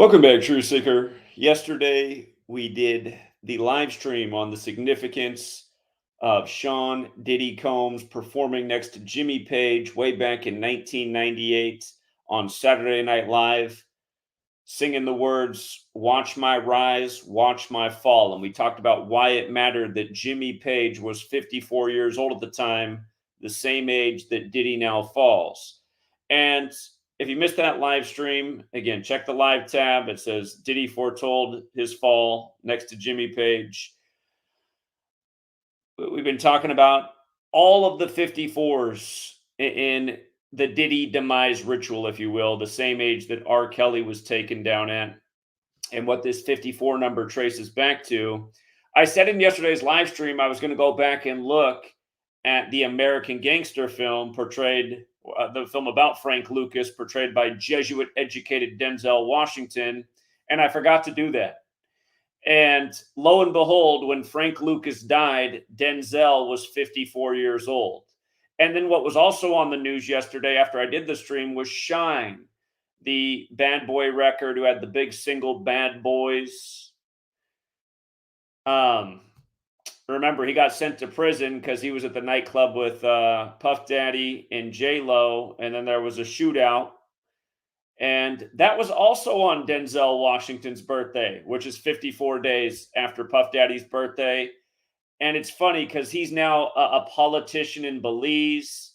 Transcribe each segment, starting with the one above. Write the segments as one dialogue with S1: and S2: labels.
S1: Welcome back, True Seeker. Yesterday, we did the live stream on the significance of Sean Diddy Combs performing next to Jimmy Page way back in 1998 on Saturday Night Live, singing the words, "Watch my rise, watch my fall." And we talked about why it mattered that Jimmy Page was 54 years old at the time, the same age that Diddy now falls. And if you missed that live stream, again, check the live tab. It says Diddy foretold his fall next to Jimmy Page. We've been talking about all of the 54s in the Diddy demise ritual, if you will, the same age that R. Kelly was taken down at, and what this 54 number traces back to. I said in yesterday's live stream I was going to go back and look at the American Gangster film portrayed, the film about Frank Lucas, portrayed by Jesuit-educated Denzel Washington, and I forgot to do that. And lo and behold, when Frank Lucas died, Denzel was 54 years old. And then what was also on the news yesterday after I did the stream was Shyne, the bad boy record who had the big single Bad Boys. Remember, he got sent to prison because he was at the nightclub with Puff Daddy and J-Lo, and then there was a shootout. And that was also on Denzel Washington's birthday, which is 54 days after Puff Daddy's birthday. And it's funny because he's now a politician in Belize.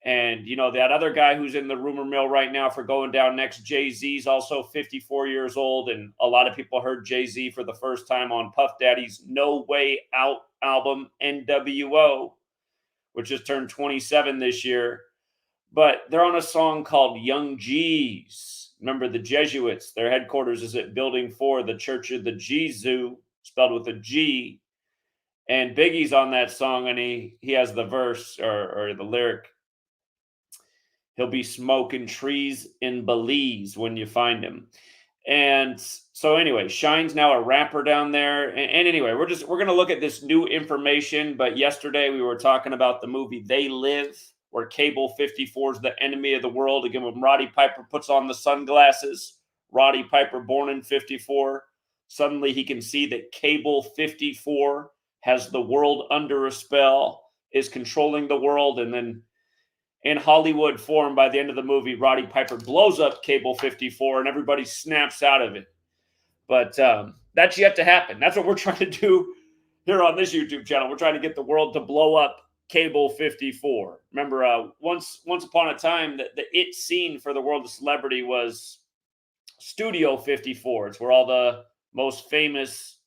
S1: And, you know, that other guy who's in the rumor mill right now for going down next, Jay-Z, is also 54 years old. And a lot of people heard Jay-Z for the first time on Puff Daddy's No Way Out album, NWO, which just turned 27 this year. But they're on a song called Young G's. Remember the Jesuits, their headquarters is at Building 4, the Church of the Jesuit, spelled with a G. And Biggie's on that song, and he has the verse or the lyric, "He'll be smoking trees in Belize when you find him." And so anyway, Shine's now a rapper down there. And anyway, we're going to look at this new information. But yesterday we were talking about the movie They Live, where Cable 54 is the enemy of the world. Again, when Roddy Piper puts on the sunglasses, Roddy Piper born in 54, suddenly he can see that Cable 54 has the world under a spell, is controlling the world. And then in Hollywood form, by the end of the movie, Roddy Piper blows up Cable 54 and everybody snaps out of it. But that's yet to happen. That's what we're trying to do here on this YouTube channel. We're trying to get the world to blow up Cable 54. Remember, once upon a time, the it scene for the world of celebrity was Studio 54. It's where all the most famous,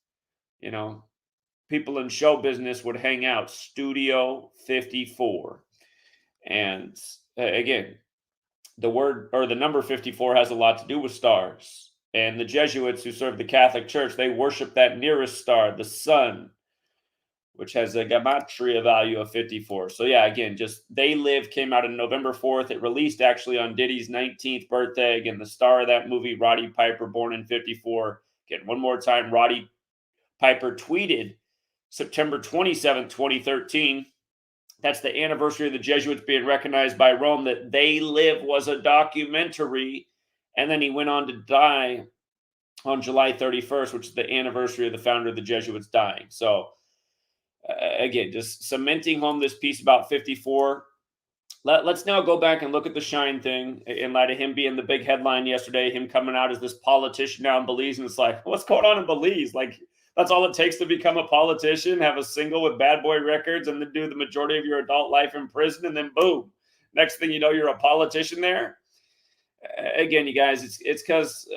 S1: people in show business would hang out. Studio 54. And again, the word or the number 54 has a lot to do with stars. And the Jesuits who serve the Catholic Church, they worship that nearest star, the sun, which has a Gematria value of 54. So yeah, again, just They Live came out on November 4th. It released actually on Diddy's 19th birthday. Again, the star of that movie, Roddy Piper, born in 54. Again, one more time, Roddy Piper tweeted September 27th, 2013. That's the anniversary of the Jesuits being recognized by Rome, that They Live was a documentary. And then he went on to die on July 31st, which is the anniversary of the founder of the Jesuits dying. So again, just cementing home this piece about 54. Let's now go back and look at the Shyne thing in light of him being the big headline yesterday, him coming out as this politician now in Belize. And it's like, what's going on in Belize? Like, that's all it takes to become a politician, have a single with bad boy records, and then do the majority of your adult life in prison, and then boom, next thing you know, you're a politician there. Again, you guys, it's because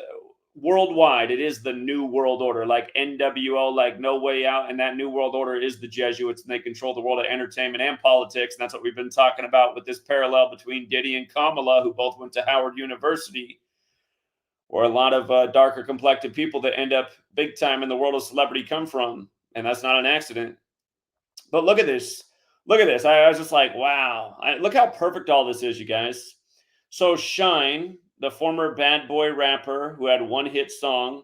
S1: worldwide, it is the new world order, like NWO, like No Way Out, and that new world order is the Jesuits, and they control the world of entertainment and politics, and that's what we've been talking about with this parallel between Diddy and Kamala, who both went to Howard University, or a lot of darker complected people that end up big time in the world of celebrity come from. And that's not an accident. But look at this. Look at this. I was just like, wow. Look how perfect all this is, you guys. So Shyne, the former bad boy rapper who had one hit song,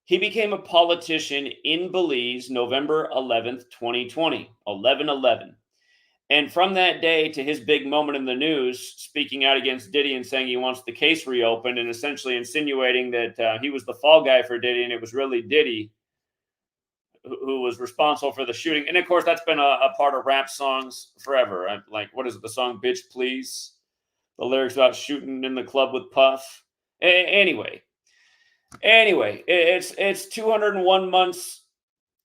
S1: he became a politician in Belize November 11th, 2020, 11/11. And from that day to his big moment in the news, speaking out against Diddy and saying he wants the case reopened and essentially insinuating that he was the fall guy for Diddy and it was really Diddy who was responsible for the shooting. And of course, that's been a part of rap songs forever. Like, what is it? The song "Bitch Please." The lyrics about shooting in the club with Puff. Anyway, it's 201 months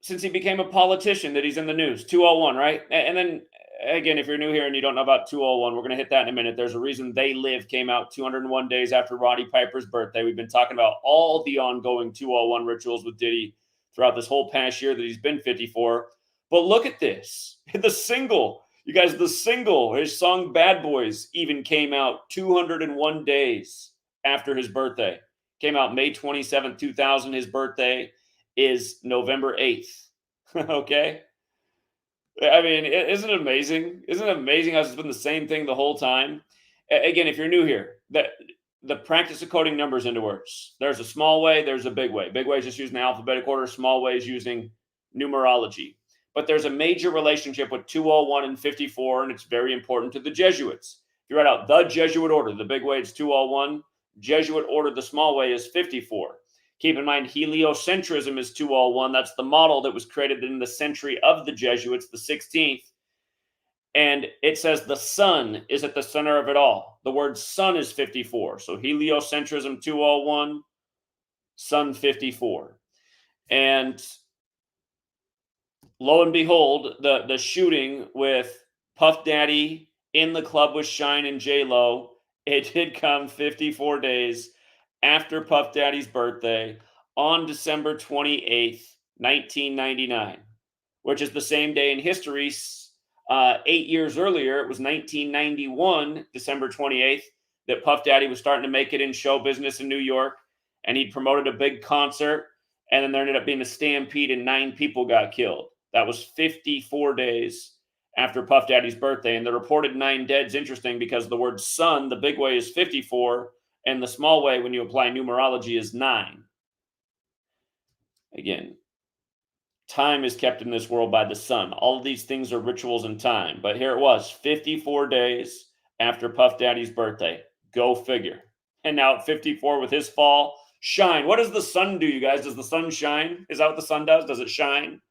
S1: since he became a politician that he's in the news. 201, right? And then again, if you're new here and you don't know about 201, we're going to hit that in a minute. There's a reason They Live came out 201 days after Roddy Piper's birthday. We've been talking about all the ongoing 201 rituals with Diddy throughout this whole past year that he's been 54. But look at this. The single, you guys, the single, his song Bad Boys, even came out 201 days after his birthday. Came out May 27th, 2000. His birthday is November 8th. Okay? I mean, isn't it amazing? Isn't it amazing how it's been the same thing the whole time? Again, if you're new here, the practice of coding numbers into words. There's a small way, there's a big way. Big way is just using the alphabetic order, small way is using numerology. But there's a major relationship with 201 and 54, and it's very important to the Jesuits. If you write out the Jesuit order, the big way is 201. Jesuit order, the small way is 54. Keep in mind, heliocentrism is 201. That's the model that was created in the century of the Jesuits, the 16th. And it says the sun is at the center of it all. The word sun is 54. So heliocentrism 201, sun 54. And lo and behold, the shooting with Puff Daddy in the club with Shyne and J-Lo, it did come 54 days after Puff Daddy's birthday on December 28th, 1999, which is the same day in history. 8 years earlier, it was 1991, December 28th, that Puff Daddy was starting to make it in show business in New York, and he promoted a big concert, and then there ended up being a stampede and 9 people got killed. That was 54 days after Puff Daddy's birthday, and the reported 9 dead's interesting because the word sun, the big way, is 54, and the small way, when you apply numerology, is 9. Again, time is kept in this world by the sun. All of these things are rituals in time. But here it was, 54 days after Puff Daddy's birthday. Go figure. And now at 54 with his fall, shine. What does the sun do, you guys? Does the sun shine? Is that what the sun does? Does it shine?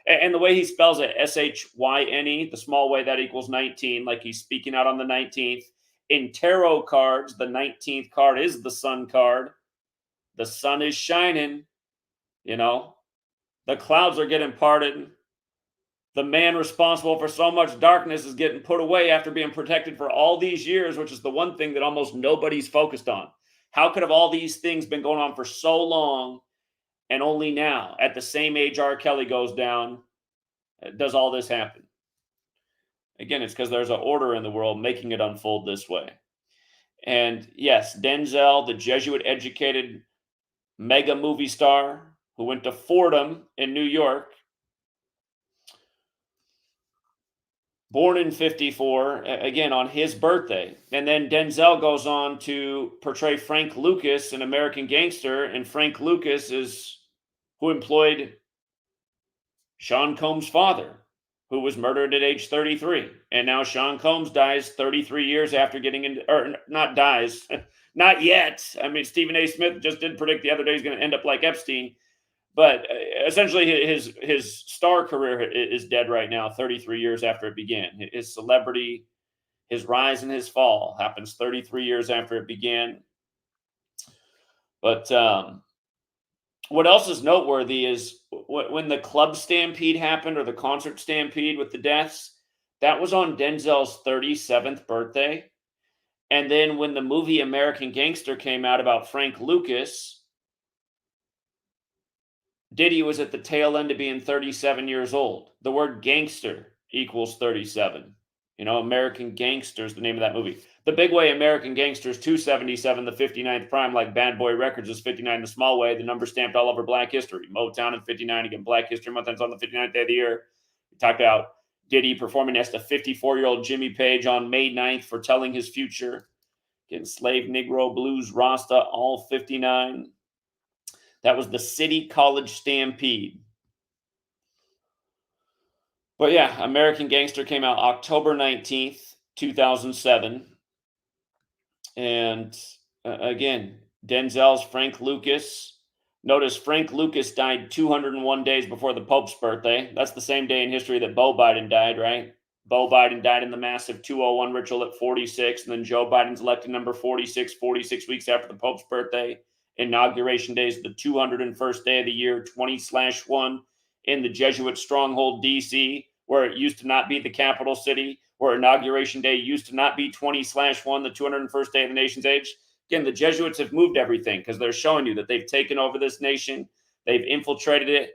S1: And the way he spells it, S-H-Y-N-E, the small way, that equals 19, like he's speaking out on the 19th. In tarot cards, the 19th card is the sun card. The sun is shining, you know. The clouds are getting parted. The man responsible for so much darkness is getting put away after being protected for all these years, which is the one thing that almost nobody's focused on. How could have all these things been going on for so long, and only now, at the same age R. Kelly goes down, does all this happen? Again, it's because there's an order in the world making it unfold this way. And yes, Denzel, the Jesuit-educated mega movie star who went to Fordham in New York, born in 54, again, on his birthday. And then Denzel goes on to portray Frank Lucas in American Gangster, and Frank Lucas is who employed Sean Combs' father, who was murdered at age 33. And now Sean Combs dies 33 years after getting into, or not dies, not yet. I mean, Stephen A. Smith just did predict the other day he's going to end up like Epstein. But essentially, his star career is dead right now, 33 years after it began. His celebrity, his rise and his fall happens 33 years after it began. But what else is noteworthy is when the club stampede happened, or the concert stampede with the deaths, that was on Denzel's 37th birthday. And then when the movie American Gangster came out about Frank Lucas, Diddy was at the tail end of being 37 years old. The word gangster equals 37. You know, American Gangster is the name of that movie. The big way, American Gangster, is 277, the 59th prime, like Bad Boy Records is 59, the small way, the number stamped all over Black History. Motown in 59, again, Black History Month ends on the 59th day of the year. We talked about Diddy performing as the 54-year-old Jimmy Page on May 9th, foretelling his future. Again, Slave, Negro, Blues, Rasta, all 59. That was the City College Stampede. But yeah, American Gangster came out October 19th, 2007. And again, Denzel's Frank Lucas. Notice Frank Lucas died 201 days before the Pope's birthday. That's the same day in history that Beau Biden died, right? Beau Biden died in the massive 201 ritual at 46, and then Joe Biden's elected number 46, 46 weeks after the Pope's birthday. Inauguration day is the 201st day of the year, 20/1, in the Jesuit stronghold, D.C., where it used to not be the capital city, where inauguration day used to not be 20/1, the 201st day of the nation's age. Again, the Jesuits have moved everything because they're showing you that they've taken over this nation, they've infiltrated it,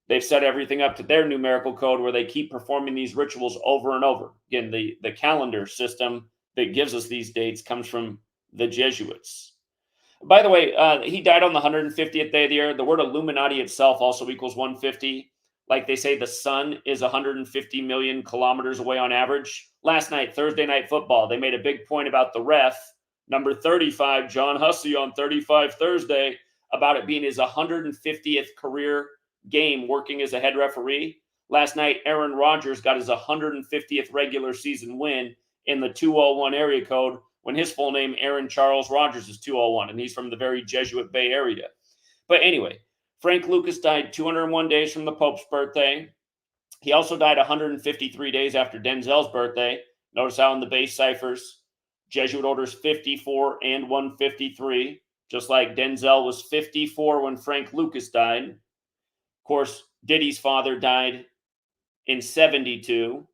S1: they've set everything up to their numerical code where they keep performing these rituals over and over. Again, the calendar system that gives us these dates comes from the Jesuits. By the way, he died on the 150th day of the year. The word Illuminati itself also equals 150. Like they say, the sun is 150 million kilometers away on average. Last night, Thursday Night Football, they made a big point about the ref, number 35, John Hussey on 35 Thursday, about it being his 150th career game working as a head referee. Last night, Aaron Rodgers got his 150th regular season win in the 201 area code when his full name, Aaron Charles Rodgers, is 201, and he's from the very Jesuit Bay Area. But anyway, Frank Lucas died 201 days from the Pope's birthday. He also died 153 days after Denzel's birthday. Notice how in the base ciphers, Jesuit orders 54 and 153, just like Denzel was 54 when Frank Lucas died. Of course, Diddy's father died in 72.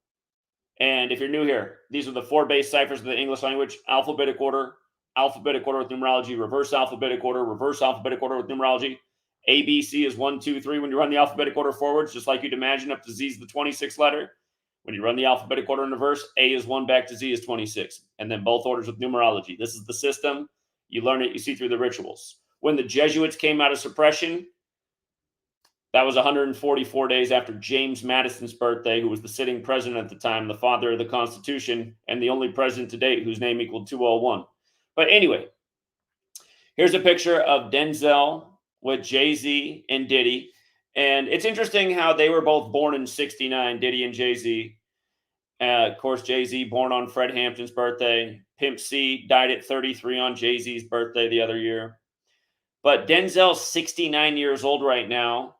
S1: And if you're new here, these are the 4 base ciphers of the English language: alphabetic order with numerology, reverse alphabetic order with numerology. ABC is 1, 2, 3 when you run the alphabetic order forwards, just like you'd imagine up to Z is the 26th letter. When you run the alphabetic order in reverse, A is 1 back to Z is 26. And then both orders with numerology. This is the system. You learn it, you see through the rituals. When the Jesuits came out of suppression, that was 144 days after James Madison's birthday, who was the sitting president at the time, the father of the Constitution, and the only president to date whose name equaled 201. But anyway, here's a picture of Denzel with Jay-Z and Diddy. And it's interesting how they were both born in 69, Diddy and Jay-Z. Of course, Jay-Z born on Fred Hampton's birthday. Pimp C died at 33 on Jay-Z's birthday the other year. But Denzel's 69 years old right now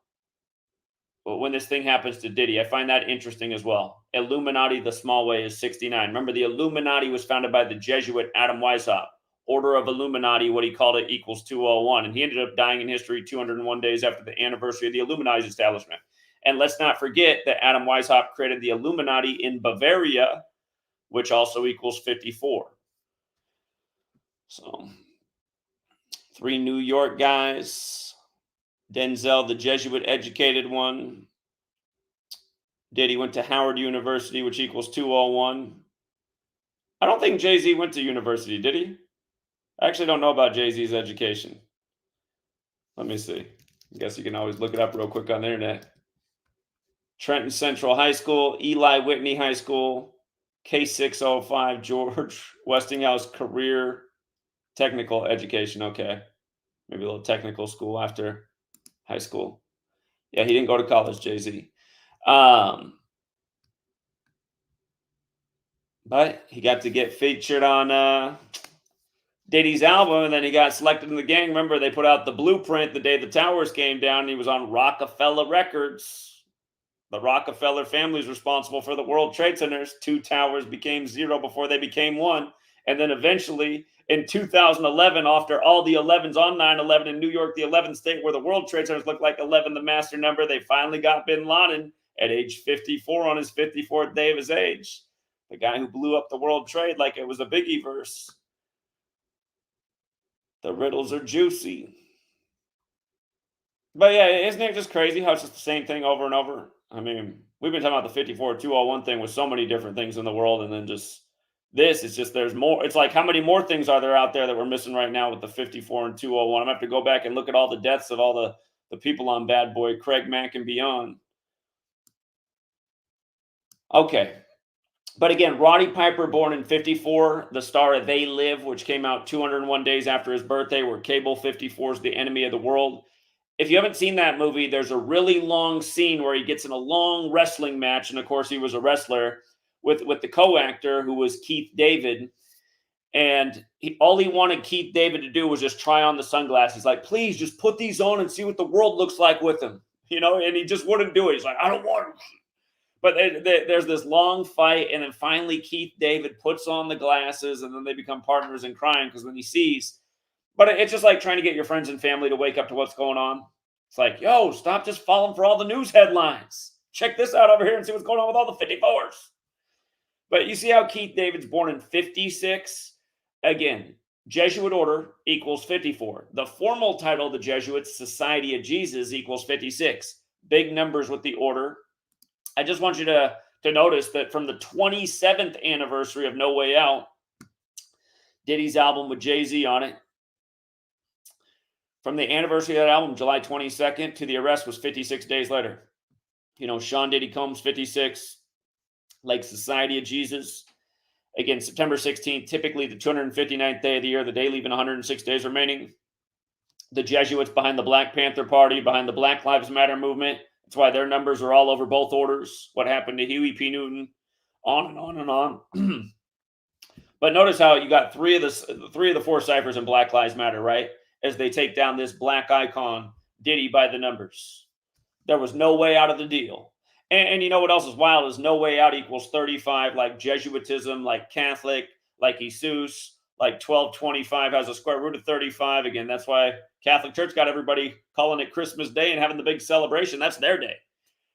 S1: when this thing happens to Diddy. I find that interesting as well. Illuminati, the small way, is 69. Remember, the Illuminati was founded by the Jesuit Adam Weishaupt. Order of Illuminati, what he called it, equals 201. And he ended up dying in history 201 days after the anniversary of the Illuminati's establishment. And let's not forget that Adam Weishaupt created the Illuminati in Bavaria, which also equals 54. So, 3 New York guys. Denzel, the Jesuit educated one. Diddy went to Howard University, which equals 201. I don't think Jay-Z went to university, did he? I actually don't know about Jay-Z's education. Let me see. I guess you can always look it up real quick on the internet. Trenton Central High School, Eli Whitney High School, K605 George Westinghouse Career Technical Education. Okay. Maybe a little technical school after high school. Yeah, he didn't go to college, Jay-Z. But he got to get featured on Diddy's album, and then he got selected in the gang. Remember, they put out the blueprint the day the towers came down, and he was on Rockefeller Records. The Rockefeller family is responsible for the World Trade Centers. 2 towers became 0 before they became 1. And then eventually, in 2011, after all the 11s on 9/11 in New York, the 11th state where the World Trade Centers looked like 11, the master number, they finally got bin Laden at age 54 on his 54th day of his age. The guy who blew up the World Trade like it was a Biggie verse. The riddles are juicy. But yeah, isn't it just crazy how it's just the same thing over and over? I mean, we've been talking about the 54-201 thing with so many different things in the world, and then just this, it's just there's more. It's like, how many more things are there out there that we're missing right now with the 54 and 201? I'm going to have to go back and look at all the deaths of all the people on Bad Boy, Craig Mack and beyond. Okay. But again, Roddy Piper, born in 54, the star of They Live, which came out 201 days after his birthday, where Cable 54 is the enemy of the world. if you haven't seen that movie, there's a really long scene where he gets in a long wrestling match, and of course he was a wrestler with the co-actor who was Keith David, and all he wanted Keith David to do was just try on the sunglasses. Like, please just put these on and see what the world looks like with them, and he just wouldn't do it. He's like, I don't want them. But there's this long fight, and then finally Keith David puts on the glasses, and then they become partners in crime because when he sees. But it's just like trying to get your friends and family to wake up to what's going on. It's like, yo, stop just falling for all the news headlines. Check this out over here and see what's going on with all the 54s. But you see how Keith David's born in 56? Again, Jesuit order equals 54. The formal title of the Jesuits, Society of Jesus, equals 56. Big numbers with the order. I just want you to notice that from the 27th anniversary of No Way Out, Diddy's album with Jay-Z on it, from the anniversary of that album, July 22nd, to the arrest was 56 days later. Sean Diddy Combs, 56. Like Society of Jesus. Again, September 16th, typically the 259th day of the year, the day leaving 106 days remaining. The Jesuits behind the Black Panther Party, behind the Black Lives Matter movement. That's why their numbers are all over both orders. What happened to Huey P. Newton, on and on and on. But notice how you got three of the four ciphers in Black Lives Matter, right? As they take down this black icon, Diddy by the numbers. There was no way out of the deal. And you know what else is wild is no way out equals 35, like Jesuitism, like Catholic, like Jesus, like 1225 has a square root of 35. Again, that's why Catholic Church got everybody calling it Christmas Day and having the big celebration. That's their day.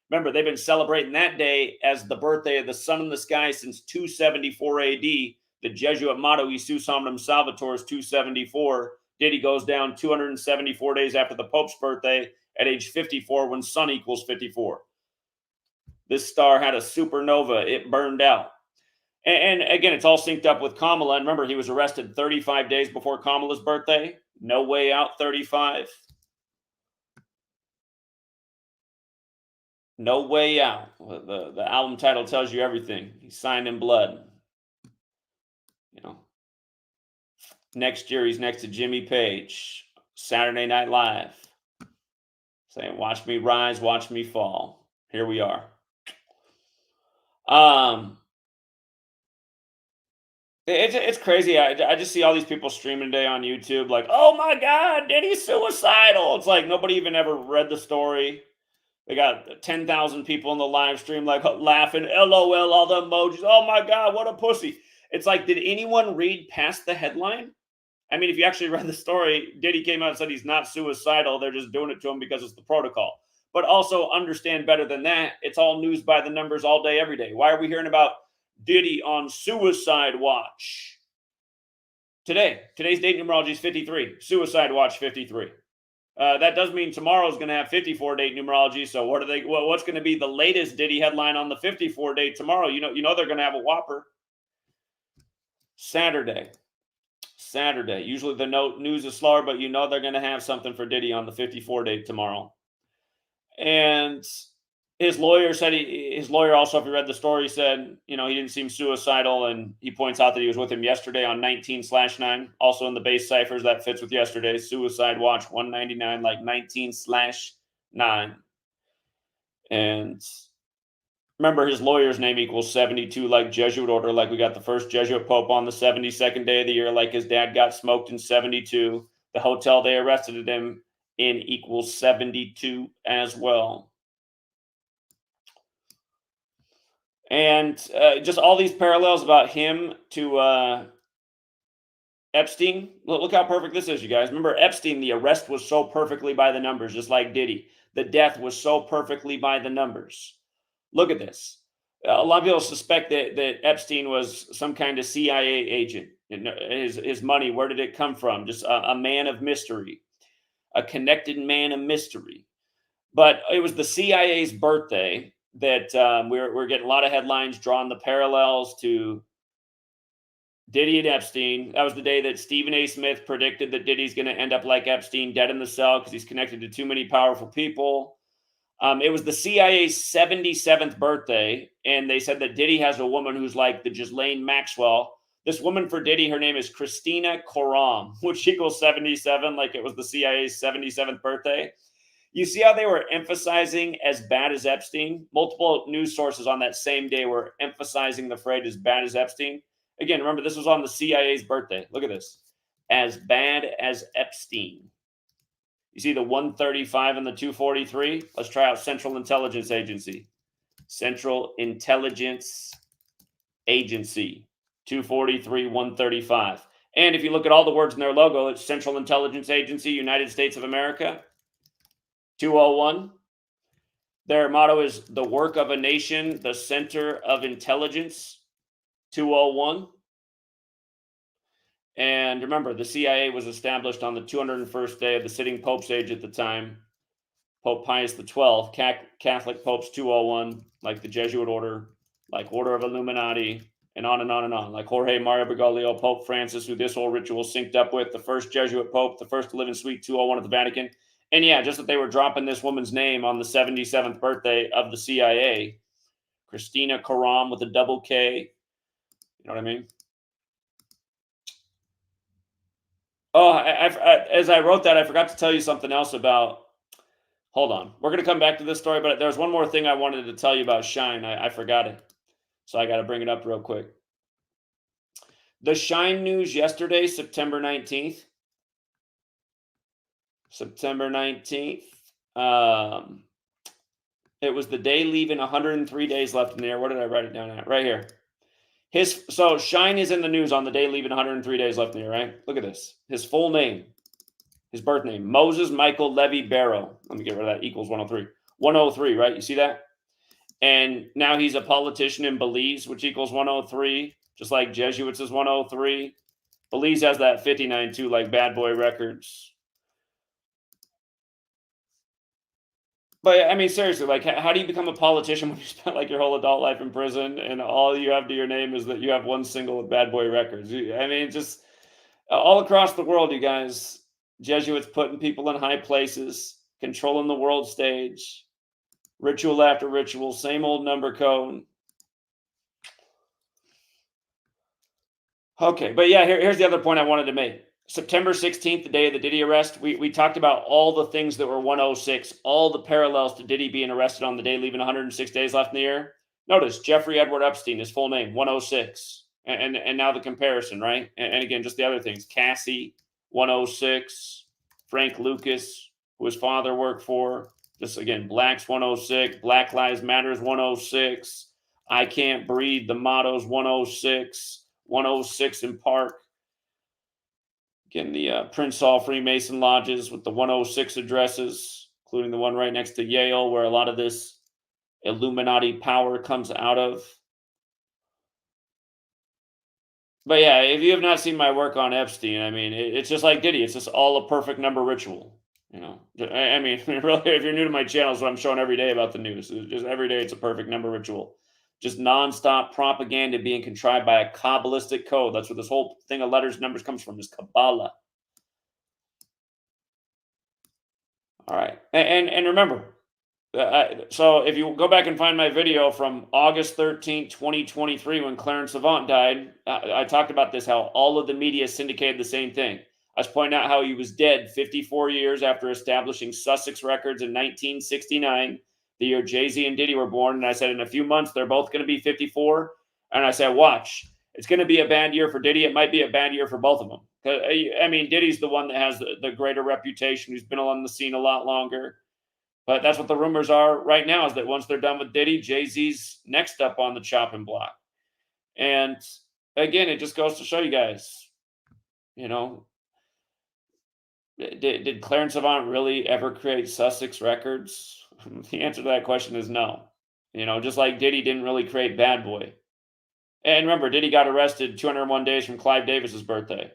S1: Remember, they've been celebrating that day as the birthday of the sun in the sky since 274 AD. The Jesuit motto, Jesus Hominum Salvator, is 274. Diddy goes down 274 days after the Pope's birthday at age 54 when sun equals 54. This star had a supernova. It burned out. And again, it's all synced up with Kamala. And remember, he was arrested 35 days before Kamala's birthday. No Way Out 35. No Way Out. The album title tells you everything. He's signed in blood. Next year, he's next to Jimmy Page, Saturday Night Live, saying, watch me rise, watch me fall. Here we are. It's crazy. I just see all these people streaming today on YouTube like, oh my God, Diddy's suicidal. It's like nobody even ever read the story. They got 10,000 people in the live stream like laughing, LOL, all the emojis. Oh my God, what a pussy. It's like, did anyone read past the headline? I mean, if you actually read the story, Diddy came out and said he's not suicidal. They're just doing it to him because it's the protocol. But also understand better than that, it's all news by the numbers all day, every day. Why are we hearing about Diddy on suicide watch? Today's date numerology is 53. Suicide watch 53. That does mean tomorrow's going to have 54 date numerology. So what's going to be the latest Diddy headline on the 54 date tomorrow? You know they're going to have a whopper. Saturday. Usually the news is slower, but they're going to have something for Diddy on the 54 date tomorrow. And his lawyer said his lawyer also, if you read the story, said, he didn't seem suicidal. And he points out that he was with him yesterday on 19/9. Also in the base ciphers, that fits with yesterday's suicide watch 199, like 19/9. And remember, his lawyer's name equals 72, like Jesuit order, like we got the first Jesuit Pope on the 72nd day of the year, like his dad got smoked in 72. The hotel they arrested him in equals 72 as well. And just all these parallels about him to Epstein. Look how perfect this is, you guys. Remember, Epstein, the arrest was so perfectly by the numbers, just like Diddy. The death was so perfectly by the numbers. Look at this. A lot of people suspect that Epstein was some kind of CIA agent. His money, where did it come from? Just a man of mystery, a connected man of mystery. But it was the CIA's birthday that we're getting a lot of headlines drawing the parallels to Diddy and Epstein. That was the day that Stephen A. Smith predicted that Diddy's going to end up like Epstein, dead in the cell because he's connected to too many powerful people. It was the CIA's 77th birthday, and they said that Diddy has a woman who's like the Ghislaine Maxwell. This woman for Diddy, her name is Christina Koram, which equals 77, like it was the CIA's 77th birthday. You see how they were emphasizing as bad as Epstein? Multiple news sources on that same day were emphasizing the phrase as bad as Epstein. Again, remember, this was on the CIA's birthday. Look at this. As bad as Epstein. You see the 135 and the 243? Let's try out Central Intelligence Agency. Central Intelligence Agency. 243, 135. And if you look at all the words in their logo, it's Central Intelligence Agency, United States of America. 201. Their motto is the work of a nation, the center of intelligence. 201. And remember, the CIA was established on the 201st day of the sitting Pope's age at the time, Pope Pius XII. Catholic Popes 201, like the Jesuit order, like Order of Illuminati, and on and on and on. Like Jorge Mario Bergoglio, Pope Francis, who this whole ritual synced up with, the first Jesuit Pope, the first to live in Suite 201 at the Vatican. And yeah, just that they were dropping this woman's name on the 77th birthday of the CIA, Christina Karam with a double K. You know what I mean? Oh, as I wrote that, I forgot to tell you something else about. Hold on. We're going to come back to this story, but there's one more thing I wanted to tell you about Shyne. I forgot it. So I got to bring it up real quick. The Shyne news yesterday, September 19th. September 19th. It was the day leaving 103 days left in there. Where did I write it down at? Right here. So Shyne is in the news on the day leaving 103 days left in there, right? Look at this. His full name, his birth name, Moses Michael Levy Barrow. Let me get rid of that. Equals 103. 103, right? You see that? And now he's a politician in Belize, which equals 103, just like Jesuits is 103. Belize has that 59 too, like Bad Boy Records. But I mean, seriously, like, how do you become a politician when you spent like your whole adult life in prison and all you have to your name is that you have one single with Bad Boy Records? I mean, just all across the world, you guys, Jesuits putting people in high places, controlling the world stage, ritual after ritual, same old number code. Okay, but yeah, here's the other point I wanted to make. September 16th, the day of the Diddy arrest, we talked about all the things that were 106, all the parallels to Diddy being arrested on the day, leaving 106 days left in the year. Notice Jeffrey Edward Epstein, his full name, 106. And now the comparison, right? And again, just the other things. Cassie, 106. Frank Lucas, who his father worked for. Just again, Blacks 106. Black Lives Matters 106. I Can't Breathe, the motto's 106. 106 in Park. Again, the Prince Hall Freemason lodges with the 106 addresses, including the one right next to Yale, where a lot of this Illuminati power comes out of. But yeah, if you have not seen my work on Epstein, I mean, it's just like Diddy. It's just all a perfect number ritual. You know, I mean, really, if you're new to my channel, it's what I'm showing every day about the news. It's just every day, it's a perfect number ritual. Just nonstop propaganda being contrived by a Kabbalistic code. That's where this whole thing of letters and numbers comes from, is Kabbalah. All right. And remember, so if you go back and find my video from August 13th, 2023, when Clarence Avant died, I talked about this, how all of the media syndicated the same thing. I was pointing out how he was dead 54 years after establishing Sussex Records in 1969, the year Jay-Z and Diddy were born. And I said, in a few months, they're both going to be 54. And I said, watch, it's going to be a bad year for Diddy. It might be a bad year for both of them. I mean, Diddy's the one that has the greater reputation, who's been on the scene a lot longer. But that's what the rumors are right now, is that once they're done with Diddy, Jay-Z's next up on the chopping block. And again, it just goes to show you guys, you know, did Clarence Avant really ever create Sussex Records? The answer to that question is no. You know, just like Diddy didn't really create Bad Boy. And remember, Diddy got arrested 201 days from Clive Davis's birthday.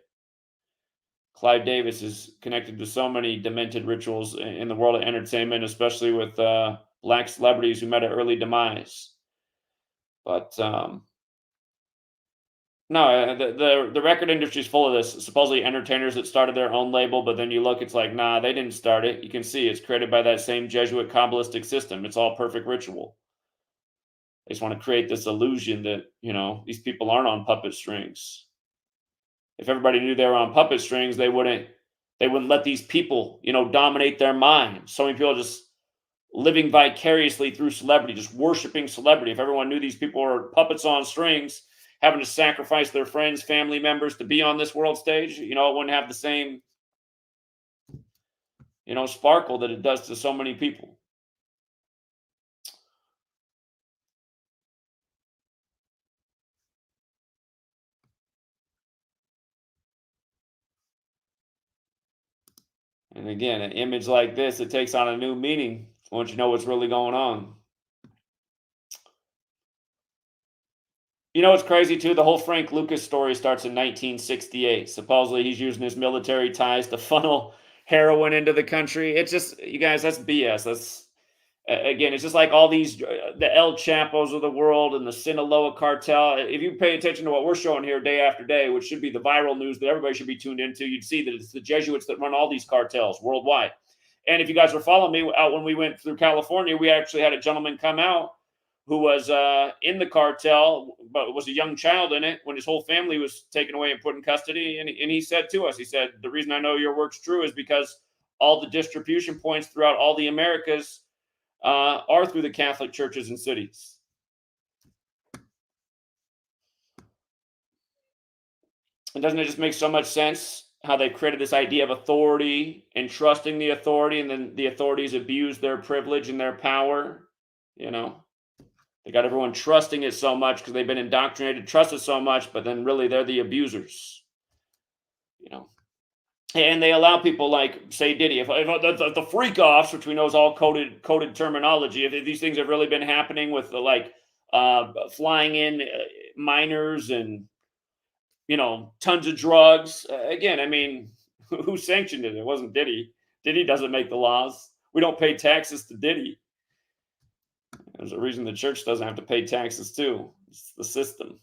S1: Clive Davis is connected to so many demented rituals in the world of entertainment, especially with black celebrities who met an early demise. But no, the record industry is full of this. Supposedly entertainers that started their own label, but then you look, it's like, nah, they didn't start it. You can see it's created by that same Jesuit Kabbalistic system. It's all perfect ritual. They just want to create this illusion that, you know, these people aren't on puppet strings. If everybody knew they were on puppet strings, they wouldn't They wouldn't let these people, dominate their minds. So many people are just living vicariously through celebrity, just worshiping celebrity. If everyone knew these people were puppets on strings, having to sacrifice their friends, family members to be on this world stage, it wouldn't have the same, sparkle that it does to so many people. And again, an image like this, it takes on a new meaning once you know what's really going on. What's crazy too? The whole Frank Lucas story starts in 1968. Supposedly he's using his military ties to funnel heroin into the country. It's just, you guys, that's BS. That's again, it's just like all these the El Chapos of the world and the Sinaloa cartel. If you pay attention to what we're showing here day after day, which should be the viral news that everybody should be tuned into, you'd see that it's the Jesuits that run all these cartels worldwide. And if you guys were following me out when we went through California, we actually had a gentleman come out who was in the cartel, but was a young child in it when his whole family was taken away and put in custody. And he said to us, he said, the reason I know your work's true is because all the distribution points throughout all the Americas are through the Catholic churches and cities. And doesn't it just make so much sense how they created this idea of authority and trusting the authority, and then the authorities abuse their privilege and their power? They got everyone trusting it so much because they've been indoctrinated, trusted so much, but then really they're the abusers. And they allow people like, say, Diddy, if the freak offs, which we know is all coded terminology, if these things have really been happening with flying in minors and tons of drugs. Again, I mean, who sanctioned it? It wasn't Diddy. Diddy doesn't make the laws. We don't pay taxes to Diddy. There's a reason the church doesn't have to pay taxes too. It's the system.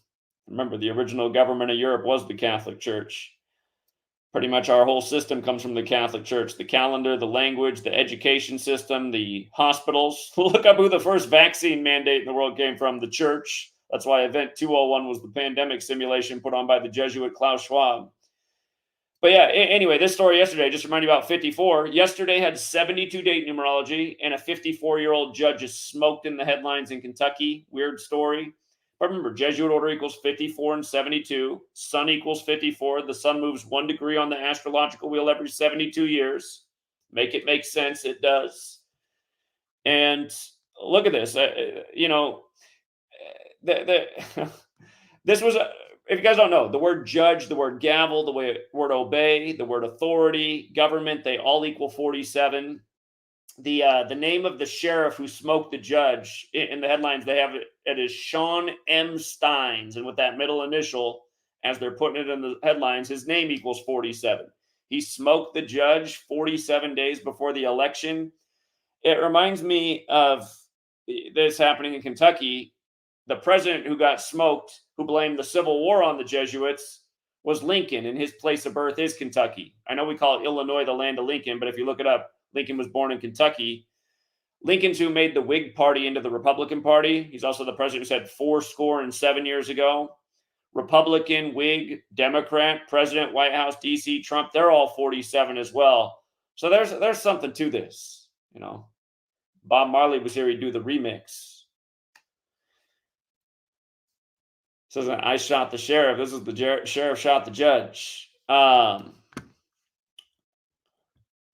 S1: Remember, the original government of Europe was the Catholic Church. Pretty much our whole system comes from the Catholic Church. The calendar, the language, the education system, the hospitals. Look up who the first vaccine mandate in the world came from, the church. That's why Event 201 was the pandemic simulation put on by the Jesuit Klaus Schwab. But yeah, anyway, this story yesterday, just remind you about 54. Yesterday had 72 date numerology, and a 54-year-old judge is smoked in the headlines in Kentucky. Weird story. But remember, Jesuit order equals 54 and 72. Sun equals 54. The sun moves 1 degree on the astrological wheel every 72 years. Make it make sense. It does. And look at this. This was if you guys don't know, the word judge, the word gavel, the word obey, the word authority, government, they all equal 47. The name of the sheriff who smoked the judge, in the headlines, they have it as Sean M. Steins. And with that middle initial, as they're putting it in the headlines, his name equals 47. He smoked the judge 47 days before the election. It reminds me of this happening in Kentucky. The president who got smoked, who blamed the Civil War on the Jesuits, was Lincoln, and his place of birth is Kentucky. I know we call it Illinois the land of Lincoln, but if you look it up, Lincoln was born in Kentucky. Lincoln's who made the Whig Party into the Republican Party. He's also the president who said 7 years ago. Republican, Whig, Democrat, President, White House, DC, Trump, they're all 47 as well. So there's something to this. Bob Marley was here, he'd do the remix. Says, I shot the sheriff. This is the sheriff shot the judge.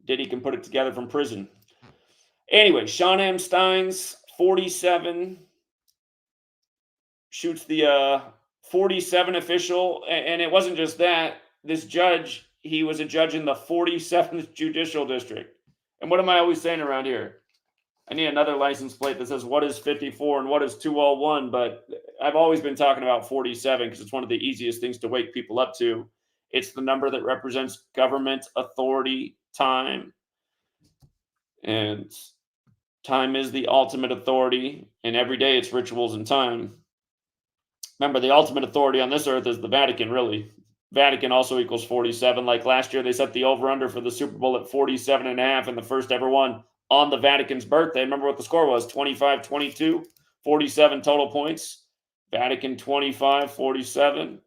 S1: Diddy can put it together from prison. Anyway, Sean M. Steins, 47, shoots the 47 official. And it wasn't just that. This judge, he was a judge in the 47th Judicial District. And what am I always saying around here? I need another license plate that says what is 54 and what is 201, but I've always been talking about 47 because it's one of the easiest things to wake people up to. It's the number that represents government, authority, time. And time is the ultimate authority, and every day it's rituals and time. Remember, the ultimate authority on this earth is the Vatican, really. Vatican also equals 47. Like last year, they set the over-under for the Super Bowl at 47.5, and the first ever one on the Vatican's birthday. Remember what the score was? 25-22, 47 total points. Vatican 25-47.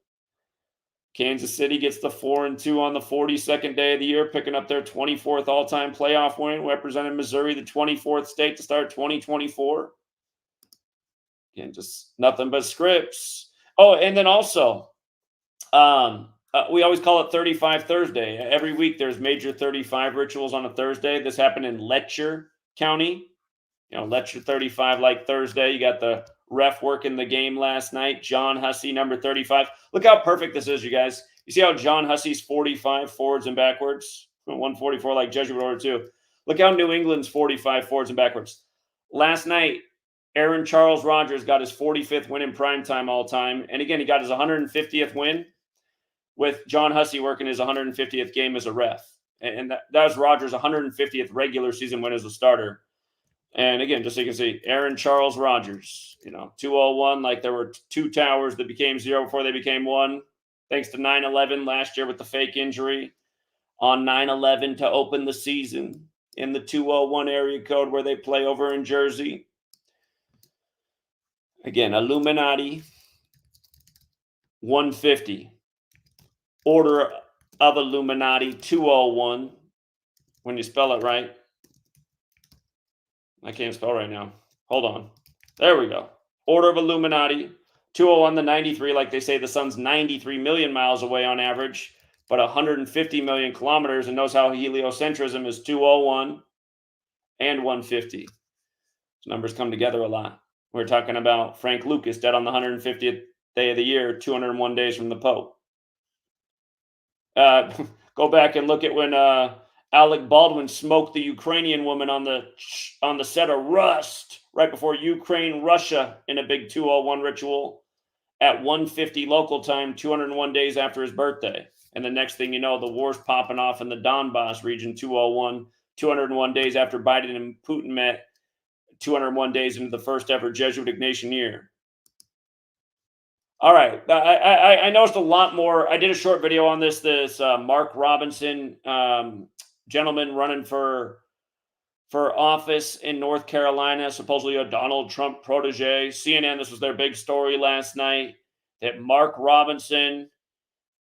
S1: Kansas City gets the 4-2 on the 42nd day of the year, picking up their 24th all-time playoff win, representing Missouri, the 24th state to start 2024. Again, just nothing but scripts. Oh, and then also, we always call it 35 Thursday. Every week there's major 35 rituals on a Thursday. This happened in Letcher County. Letcher 35 like Thursday. You got the ref working the game last night. John Hussey, number 35. Look how perfect this is, you guys. You see how John Hussey's 45 forwards and backwards? 144 like Jesuit order 2. Look how New England's 45 forwards and backwards. Last night, Aaron Charles Rodgers got his 45th win in primetime all time. And again, he got his 150th win with John Hussey working his 150th game as a ref. And that was Rodgers' 150th regular season win as a starter. And again, just so you can see, Aaron Charles Rodgers, 201, like there were 2 towers that became 0 before they became 1. Thanks to 9/11 last year with the fake injury on 9/11 to open the season in the 201 area code where they play over in Jersey. Again, Illuminati, 150. Order of Illuminati, 201. When you spell it right. I can't spell right now. Hold on. There we go. Order of Illuminati, 201 the 93, like they say the sun's 93 million miles away on average, but 150 million kilometers, and knows how heliocentrism is 201 and 150. Those numbers come together a lot. We're talking about Frank Lucas, dead on the 150th day of the year, 201 days from the Pope. Go back and look at when Alec Baldwin smoked the Ukrainian woman on the set of Rust right before Ukraine-Russia in a big 201 ritual at 1:50 local time, 201 days after his birthday. And the next thing you know, the war's popping off in the Donbass region, 201, 201 days after Biden and Putin met, 201 days into the first ever Jesuit Ignatian year. All right. I noticed a lot more. I did a short video on this Mark Robinson gentleman running for office in North Carolina, supposedly a Donald Trump protege. CNN, this was their big story last night, that Mark Robinson,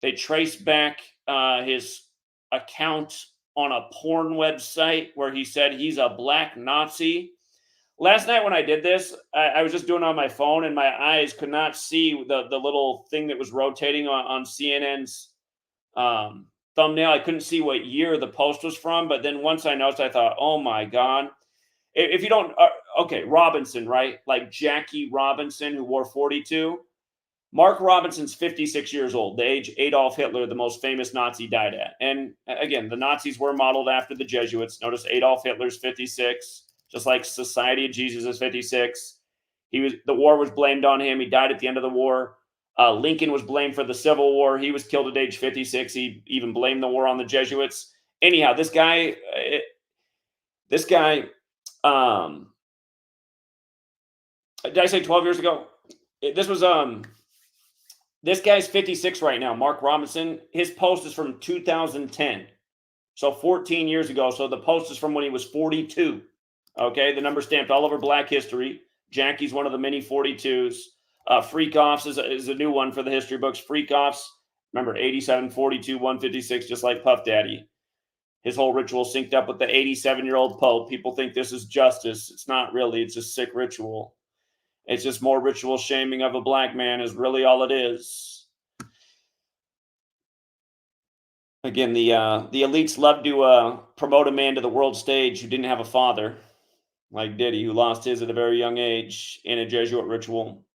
S1: they traced back his account on a porn website where he said he's a black Nazi. Last night when I did this, I was just doing it on my phone, and my eyes could not see the little thing that was rotating on CNN's thumbnail. I couldn't see what year the post was from, but then once I noticed, I thought, oh my God. If you don't, okay, Robinson, right? Like Jackie Robinson, who wore 42. Mark Robinson's 56 years old, the age Adolf Hitler, the most famous Nazi, died at. And again, the Nazis were modeled after the Jesuits. Notice Adolf Hitler's 56. Just like Society of Jesus is 56. The war was blamed on him. He died at the end of the war. Lincoln was blamed for the Civil War. He was killed at age 56. He even blamed the war on the Jesuits. Anyhow, this guy, did I say 12 years ago? This guy's 56 right now, Mark Robinson. His post is from 2010. So 14 years ago. So the post is from when he was 42. Okay, the number stamped all over Black history. Jackie's one of the many 42s. Freak Offs is a new one for the history books. Freak Offs, remember, 87, 42, 156, just like Puff Daddy. His whole ritual synced up with the 87-year-old Pope. People think this is justice. It's not really. It's a sick ritual. It's just more ritual shaming of a black man is really all it is. Again, the elites love to promote a man to the world stage who didn't have a father, like Diddy, who lost his at a very young age in a Jesuit ritual.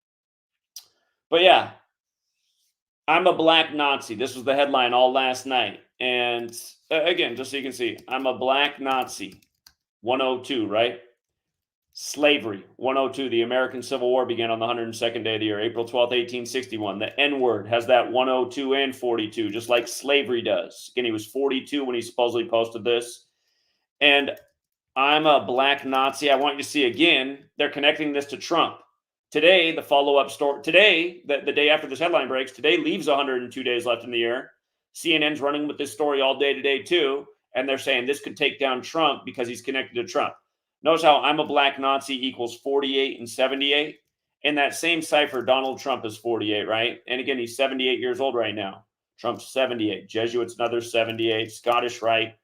S1: But yeah, I'm a black Nazi. This was the headline all last night. And again, just so you can see, I'm a black Nazi. 102, right? Slavery, 102. The American Civil War began on the 102nd day of the year, April 12th, 1861. The N-word has that 102 and 42, just like slavery does. Again, he was 42 when he supposedly posted this. And I'm a black Nazi. I want you to see again, they're connecting this to Trump. Today, the follow-up story, today, the day after this headline breaks, today leaves 102 days left in the year. CNN's running with this story all day today too, and they're saying this could take down Trump because he's connected to Trump. Notice how I'm a black Nazi equals 48 and 78. In that same cipher, Donald Trump is 48, right? And again, he's 78 years old right now. Trump's 78. Jesuits, another 78. Scottish Rite.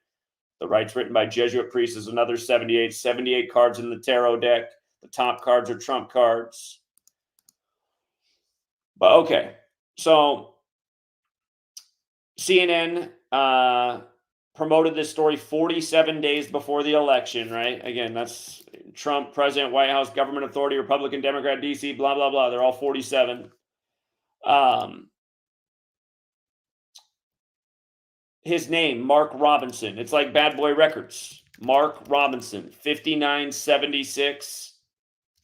S1: The Rite's written by Jesuit priests is another 78. 78 cards in the tarot deck. The top cards are Trump cards. But okay, so CNN promoted this story 47 days before the election, right? Again, that's Trump, president, White House, government authority, Republican, Democrat, DC, blah, blah, blah. They're all 47. His name, Mark Robinson. It's like Bad Boy Records. Mark Robinson, 5976.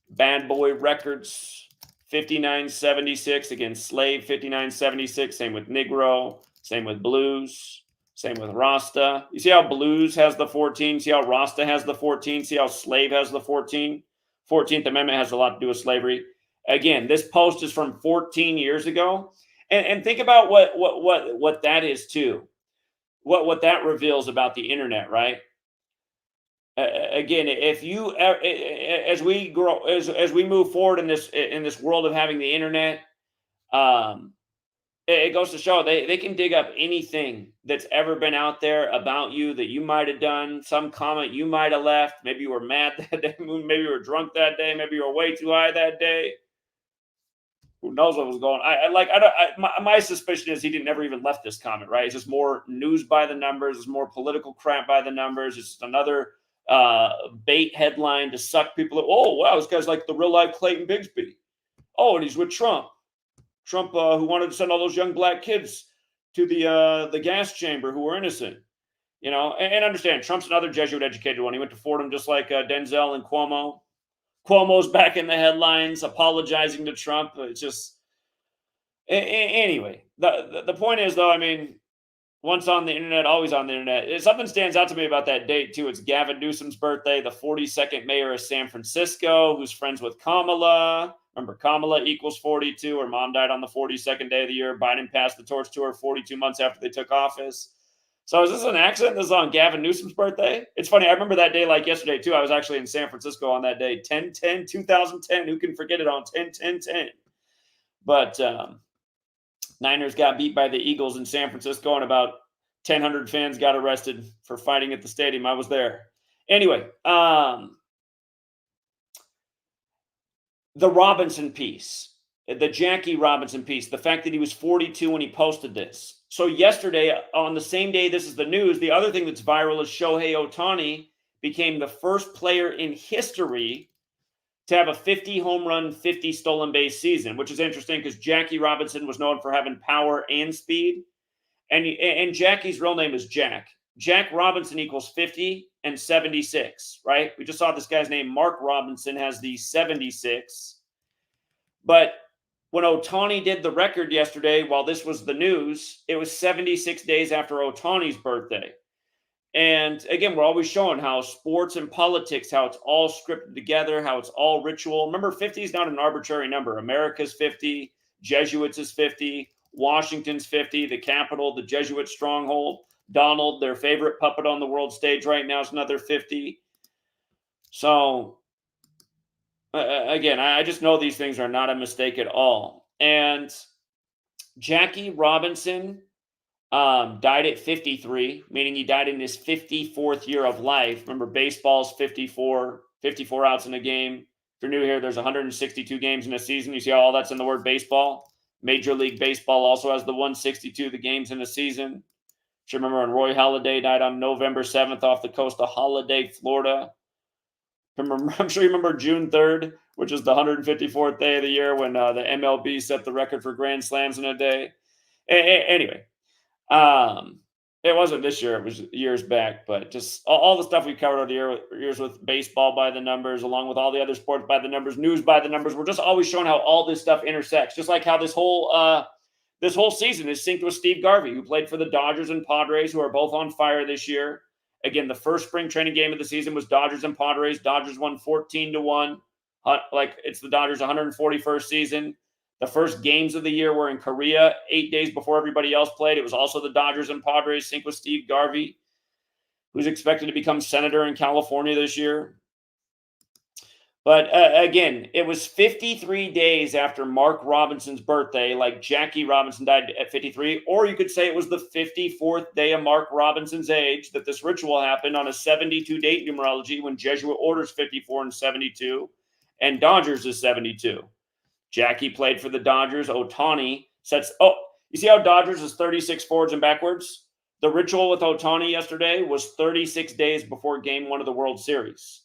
S1: Bad Boy Records, 5976. Again, Slave, 5976. Same with Negro. Same with Blues. Same with Rasta. You see how Blues has the 14? See how Rasta has the 14? See how Slave has the 14? 14th Amendment has a lot to do with slavery. Again, this post is from 14 years ago. And think about what that is too. What that reveals about the internet, right? Again, if you as we grow, as we move forward in this world of having the internet, it goes to show they can dig up anything that's ever been out there about you that you might have done, some comment you might have left. Maybe you were mad that day, maybe you were drunk that day, maybe you were way too high that day. Who knows what was going on? My suspicion is he didn't never even left this comment, right? It's just more news by the numbers. It's more political crap by the numbers. It's just another bait headline to suck people in. Oh, wow, this guy's like the real life Clayton Bigsby. Oh, and he's with Trump. Trump, who wanted to send all those young black kids to the gas chamber who were innocent. You know, and understand, Trump's another Jesuit educated one. He went to Fordham just like Denzel and Cuomo. Cuomo's back in the headlines, apologizing to Trump. It's just, anyway, the point is, though, I mean, once on the internet, always on the internet. Something stands out to me about that date, too. It's Gavin Newsom's birthday, the 42nd mayor of San Francisco, who's friends with Kamala. Remember, Kamala equals 42. Her mom died on the 42nd day of the year. Biden passed the torch to her 42 months after they took office. So is this an accident? This is on Gavin Newsom's birthday? It's funny. I remember that day like yesterday, too. I was actually in San Francisco on that day. 10/10/2010. Who can forget it on 10/10/10? But Niners got beat by the Eagles in San Francisco, and about 1,000 fans got arrested for fighting at the stadium. I was there. Anyway, the Robinson piece, the Jackie Robinson piece, the fact that he was 42 when he posted this. So yesterday, on the same day this is the news, the other thing that's viral is Shohei Ohtani became the first player in history to have a 50 home run, 50 stolen base season, which is interesting because Jackie Robinson was known for having power and speed. And Jackie's real name is Jack. Jack Robinson equals 50 and 76, right? We just saw this guy's name, Mark Robinson, has the 76. But when Ohtani did the record yesterday, while this was the news, it was 76 days after Ohtani's birthday. And again, we're always showing how sports and politics, how it's all scripted together, how it's all ritual. Remember, 50 is not an arbitrary number. America's 50, Jesuits is 50, Washington's 50, the Capitol, the Jesuit stronghold, Donald, their favorite puppet on the world stage right now, is another 50. So, again, I just know these things are not a mistake at all. And Jackie Robinson died at 53, meaning he died in his 54th year of life. Remember, baseball's 54 outs in a game. If you're new here, there's 162 games in a season. You see how all that's in the word baseball? Major League Baseball also has the 162, the games in a season. You remember when Roy Halladay died on November 7th off the coast of Holiday, Florida. I'm sure you remember June 3rd, which is the 154th day of the year when the MLB set the record for grand slams in a day. Anyway, it wasn't this year, it was years back, but just all the stuff we covered over the years with baseball by the numbers, along with all the other sports by the numbers, news by the numbers. We're just always showing how all this stuff intersects, just like how this whole season is synced with Steve Garvey, who played for the Dodgers and Padres, who are both on fire this year. Again, the first spring training game of the season was Dodgers and Padres. Dodgers won 14-1. Like it's the Dodgers' 141st season. The first games of the year were in Korea 8 days before everybody else played. It was also the Dodgers and Padres synced with Steve Garvey, who's expected to become senator in California this year. But again, it was 53 days after Mark Robinson's birthday, like Jackie Robinson died at 53. Or you could say it was the 54th day of Mark Robinson's age that this ritual happened on a 72 date numerology when Jesuit orders 54 and 72, and Dodgers is 72. Jackie played for the Dodgers. Ohtani sets. Oh, you see how Dodgers is 36 forwards and backwards? The ritual with Ohtani yesterday was 36 days before game one of the World Series.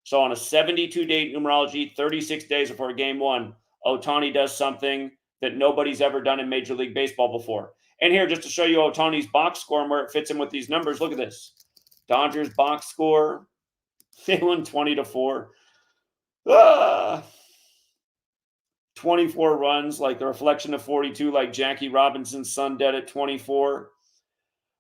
S1: So on a 72-date numerology, 36 days before game one, Ohtani does something that nobody's ever done in Major League Baseball before. And here, just to show you Ohtani's box score and where it fits in with these numbers, look at this. Dodgers box score, they won 20-4. 24 runs, like the reflection of 42, like Jackie Robinson's son dead at 24.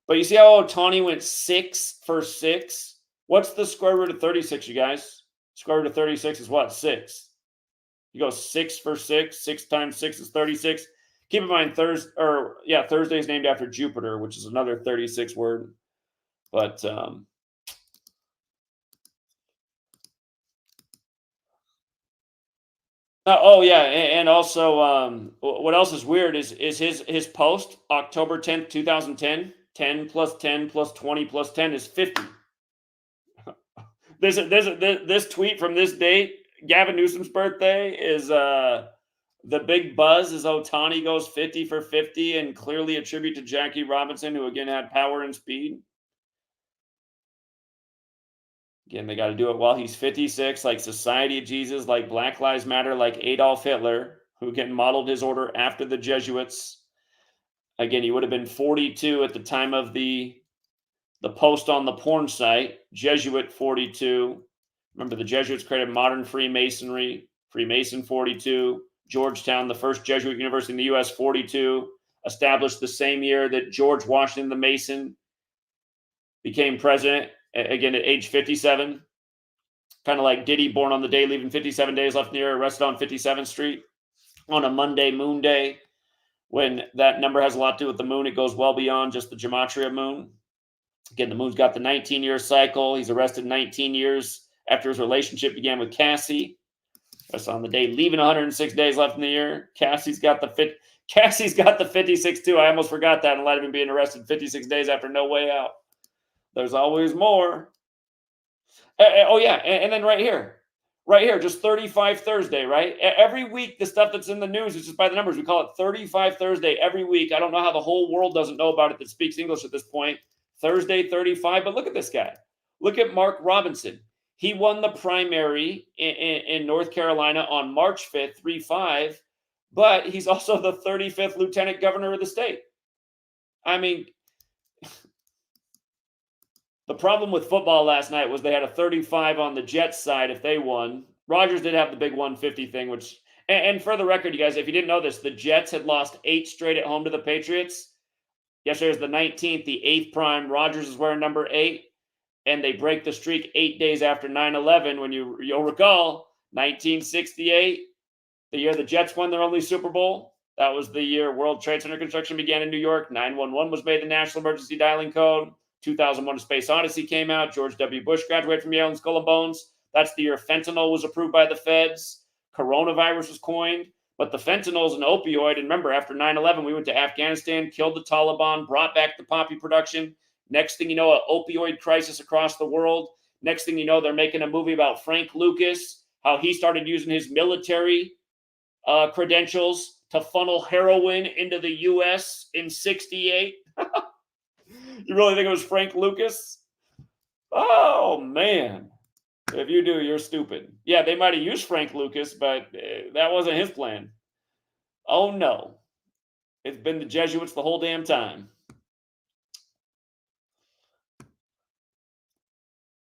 S1: But you see how Ohtani went 6 for 6? What's the square root of 36, you guys? Square root of 36 is what? 6. You go 6 for 6. 6 times 6 is 36. Keep in mind, Thursday is named after Jupiter, which is another 36 word. But and also what else is weird is his post October 10th, 2010. 10 plus 10 plus 20 plus 10 is 50. This tweet from this date, Gavin Newsom's birthday, is the big buzz is Ohtani goes 50 for 50 and clearly a tribute to Jackie Robinson, who again had power and speed. Again, they got to do it while he's 56, like Society of Jesus, like Black Lives Matter, like Adolf Hitler, who again modeled his order after the Jesuits. Again, he would have been 42 at the time of the post on the porn site. Jesuit 42. Remember, the Jesuits created modern Freemasonry. Freemason 42. Georgetown, the first Jesuit university in the U.S., 42. Established the same year that George Washington the Mason became president, again at age 57. Kind of like Diddy, born on the day, leaving 57 days left in the year, arrested on 57th Street on a Monday, moon day. When that number has a lot to do with the moon, it goes well beyond just the gematria moon. Again, the moon's got the 19-year cycle. He's arrested 19 years after his relationship began with Cassie. That's on the day, leaving 106 days left in the year. Cassie's got the 56 too. I almost forgot that in light of him being arrested 56 days after No Way Out. There's always more. And then right here, just 35 Thursday, right? Every week, the stuff that's in the news is just by the numbers. We call it 35 Thursday every week. I don't know how the whole world doesn't know about it that speaks English at this point. Thursday 35, but look at this guy. Look at Mark Robinson. He won the primary in North Carolina on March 5th, 3-5, but he's also the 35th lieutenant governor of the state. I mean, the problem with football last night was they had a 35 on the Jets side if they won. Rodgers did have the big 150 thing, which, and for the record, you guys, if you didn't know this, the Jets had lost 8 straight at home to the Patriots. Yesterday was the 19th, the 8th prime. Rodgers is wearing number 8, and they break the streak 8 days after 9/11. When you'll recall, 1968, the year the Jets won their only Super Bowl. That was the year World Trade Center construction began in New York. 911 was made the national emergency dialing code. 2001: A Space Odyssey came out. George W. Bush graduated from Yale and Skull and Bones. That's the year fentanyl was approved by the feds. Coronavirus was coined. But the fentanyl is an opioid. And remember, after 9/11, we went to Afghanistan, killed the Taliban, brought back the poppy production. Next thing you know, an opioid crisis across the world. Next thing you know, they're making a movie about Frank Lucas, how he started using his military credentials to funnel heroin into the U.S. in 68. You really think it was Frank Lucas? Oh, man. If you do, you're stupid. Yeah, they might have used Frank Lucas, but that wasn't his plan. Oh, no. It's been the Jesuits the whole damn time.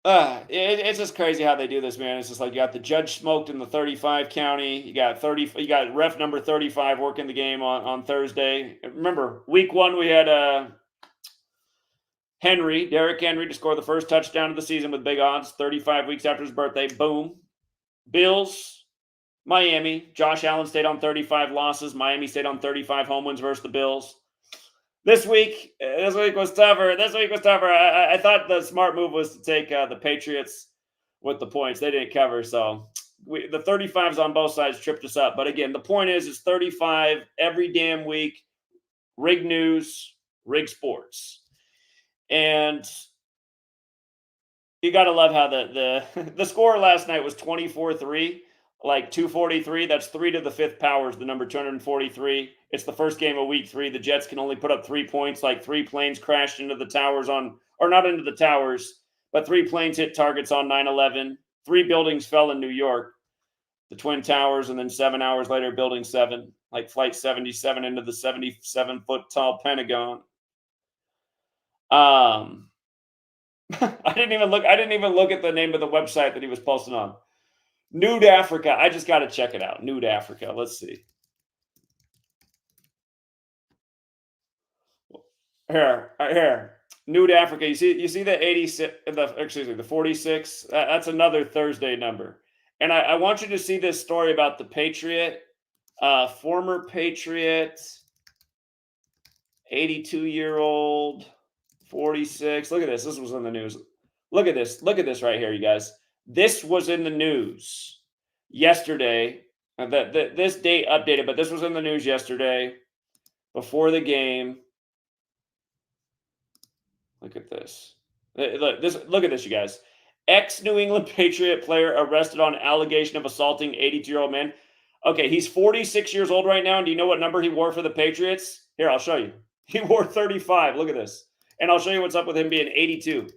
S1: It's just crazy how they do this, man. It's just like you got the judge smoked in the 35 county. You got ref number 35 working the game on Thursday. Remember, week 1, we had Derrick Henry, to score the first touchdown of the season with big odds, 35 weeks after his birthday. Boom. Bills, Miami. Josh Allen stayed on 35 losses. Miami stayed on 35 home wins versus the Bills. This week was tougher. I thought the smart move was to take the Patriots with the points. They didn't cover, so the 35s on both sides tripped us up. But again, the point is, it's 35 every damn week. Rig news, rig sports. And you got to love how the score last night was 24-3, like 243. That's 3 to the 5th power is the number 243. It's the first game of week 3. The Jets can only put up 3 points, like 3 planes crashed into the towers or not into the towers, but 3 planes hit targets on 9/11. 3 buildings fell in New York, the Twin Towers, and then 7 hours later, Building 7, like Flight 77 into the 77-foot tall Pentagon. I didn't even look at the name of the website that he was posting on. Nude Africa. I just got to check it out. Nude Africa. Let's see. Here. Nude Africa. You see the 86, the 46. That's another Thursday number. And I want you to see this story about the Patriot, former Patriot, 82-year-old, 46. Look at this. This was in the news. Look at this. Look at this right here, you guys. This was in the news yesterday. This date updated, but this was in the news yesterday before the game. Look at this. Look at this, you guys. Ex-New England Patriot player arrested on allegation of assaulting 82-year-old man. Okay, he's 46 years old right now. And do you know what number he wore for the Patriots? Here, I'll show you. He wore 35. Look at this. And I'll show you what's up with him being 82.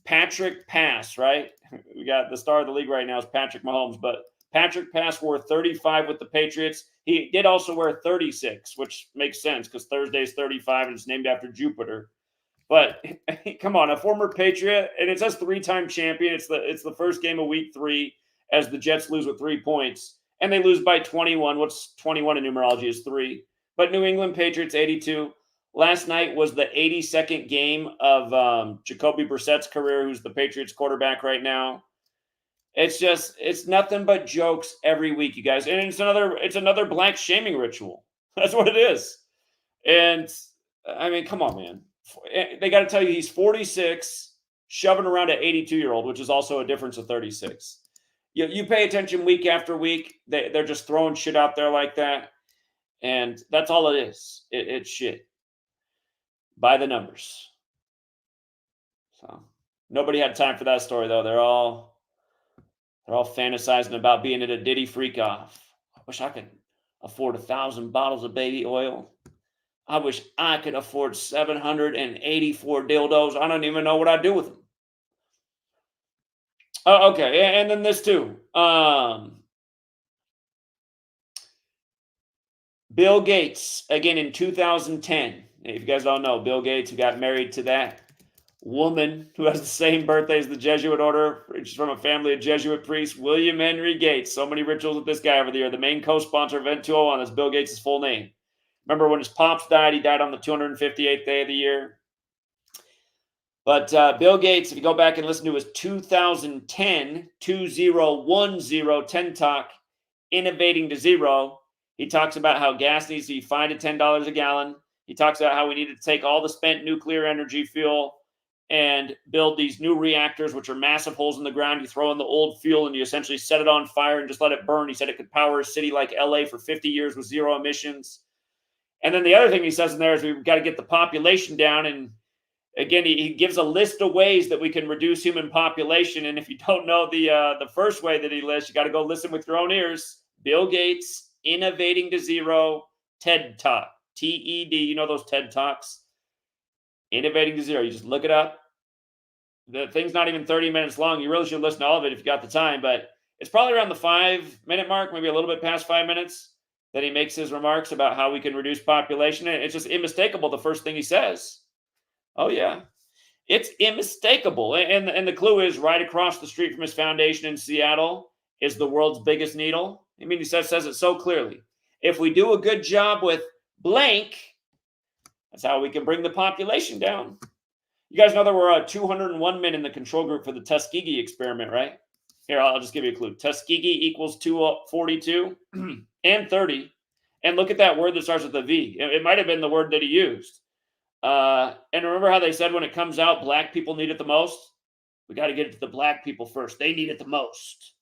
S1: Patrick Pass, right? We got the star of the league right now is Patrick Mahomes, but Patrick Pass wore 35 with the Patriots. He did also wear 36, which makes sense because Thursday's 35 and it's named after Jupiter. But come on, a former Patriot, and it says 3-time champion. It's the first game of week 3 as the Jets lose with 3 points, and they lose by 21. What's 21 in numerology is 3. But New England Patriots 82. Last night was the 82nd game of Jacoby Brissett's career, who's the Patriots quarterback right now. It's nothing but jokes every week, you guys. And it's another black shaming ritual. That's what it is. And I mean, come on, man. They got to tell you he's 46, shoving around an 82-year-old, which is also a difference of 36. You pay attention week after week. They're just throwing shit out there like that. And that's all it is. It's shit. By the numbers. So nobody had time for that story, though. They're all fantasizing about being at a Diddy freak off. I wish I could afford 1,000 bottles of baby oil. I wish I could afford 784 dildos. I don't even know what I'd do with them. Okay, and then this too. Bill Gates, again in 2010. If you guys don't know, Bill Gates, who got married to that woman who has the same birthday as the Jesuit order. She's from a family of Jesuit priests, William Henry Gates. So many rituals with this guy over the year. The main co-sponsor of Event 201 is Bill Gates' full name. Remember when his pops died? He died on the 258th day of the year. But Bill Gates, if you go back and listen to his 2010 Talk, Innovating to Zero, he talks about how gas needs to be $5 to $10 a gallon. He talks about how we need to take all the spent nuclear energy fuel and build these new reactors, which are massive holes in the ground. You throw in the old fuel and you essentially set it on fire and just let it burn. He said it could power a city like LA for 50 years with 0 emissions. And then the other thing he says in there is we've got to get the population down. And again, he gives a list of ways that we can reduce human population. And if you don't know the first way that he lists, you got to go listen with your own ears. Bill Gates, Innovating to Zero, TED Talk. TED, you know those TED Talks? Innovating to Zero. You just look it up. The thing's not even 30 minutes long. You really should listen to all of it if you got the time, but it's probably around the 5-minute mark, maybe a little bit past 5 minutes, that he makes his remarks about how we can reduce population. And it's just unmistakable, the first thing he says. Oh, yeah. It's unmistakable. And the clue is right across the street from his foundation in Seattle is the world's biggest needle. I mean, he says it so clearly. If we do a good job with blank, that's how we can bring the population down. You guys know there were 201 men in the control group for the Tuskegee experiment, right? Here, I'll just give you a clue. Tuskegee equals 242 and 30. And look at that word that starts with a V. It might have been the word that he used. And remember how they said when it comes out, black people need it the most? We got to get it to the black people first. They need it the most.